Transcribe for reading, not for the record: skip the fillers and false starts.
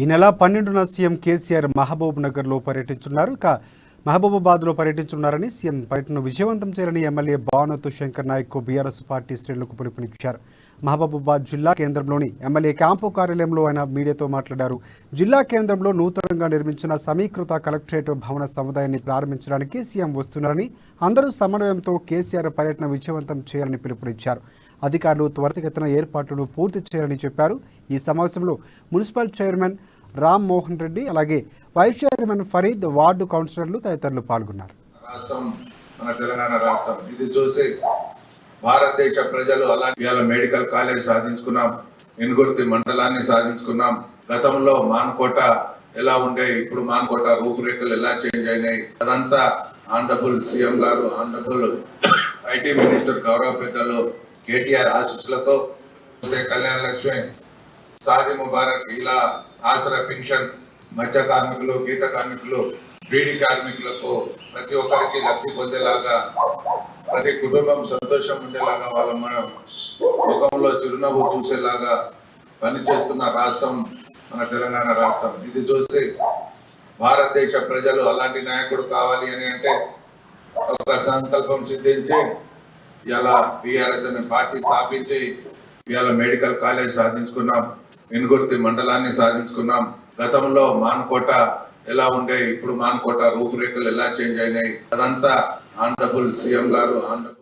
ఈ నెల 12న సీఎం కేసీఆర్ మహబూబ్ నగర్లో పర్యటించున్నారు. మహబూబాబాద్లో పర్యటించున్నారని సీఎం పర్యటనను విజయవంతం చేయాలని MLA Banoth Shankar Naik BRS party శ్రేణులకు పిలుపునిచ్చారు. మహబూబాబాద్ జిల్లా కేంద్రంలోని ఎమ్మెల్యే క్యాంపు కార్యాలయంలో ఆయన మీడియాతో మాట్లాడారు. జిల్లా కేంద్రంలో నూతనంగా నిర్మించిన సమీకృత కలెక్టరేట్ భవన సముదాయాన్ని ప్రారంభించడానికి సీఎం వస్తున్నారని, అందరూ సమన్వయంతో కేసీఆర్ పర్యటన విజయవంతం చేయాలని పిలుపునిచ్చారు. అధికారులు త్వరితగతిన ఏర్పాట్లను పూర్తి చేయాలని చెప్పారు. ఈ సమావేశంలో మున్సిపల్ చైర్మన్ రామ్ మోహన్ రెడ్డి, అలాగే వైస్ చైర్మన్ ఫరీద్, వార్డు కౌన్సిలర్లు తదితరులు పాల్గొన్నారు. రాష్ట్రం మన తెలంగాణ రాష్ట్రం ఇది చూసి భారతదేశ ప్రజలు అలాంటి మెడికల్ కాలేజ్ సాధించుకున్నాం, ఎన్గుర్తి మండలాన్ని సాధించుకున్నాం. గతంలో మాన్కోట ఎలా ఉండే, ఇప్పుడు మాన్కోట రూపురేఖలు ఎలా చేంజ్ అయినాయి, అదంతా ఆనరబుల్ సీఎం గారు, ఆనరబుల్ ఐటీ మినిస్టర్ గౌరవ పెద్దలు కేటీఆర్ ఆశీస్సులతో కళ్యాణ లక్ష్మి, షాదీ ముబారక్, ఇలా ఆసరా పెన్షన్, మత్స్య కార్మికులు, గీత కార్మికులు, బీడీ కార్మికులకు ప్రతి ఒక్కరికి లబ్ధి పొందేలాగా, ప్రతి కుటుంబం సంతోషం ఉండేలాగా, వాళ్ళ ముఖంలో చిరునవ్వు చూసేలాగా పనిచేస్తున్న రాష్ట్రం మన తెలంగాణ రాష్ట్రం. ఇది చూసి భారతదేశ ప్రజలు అలాంటి నాయకుడు కావాలి అని అంటే ఒక సంకల్పం సిద్ధించి ఇలా బీఆర్ఎస్ అనే పార్టీ స్థాపించి ఇవాళ మెడికల్ కాలేజ్ సాధించుకున్నాం, ఎన్గుర్తి మండలాన్ని సాధించుకున్నాం. గతంలో మాన్కోట ఎలా ఉండే, ఇప్పుడు మాన్కోట రూపురేఖలు ఎలా చేంజ్ అయినాయి, అదంతా ఆనరబుల్ సీఎం గారు, ఆనరబుల్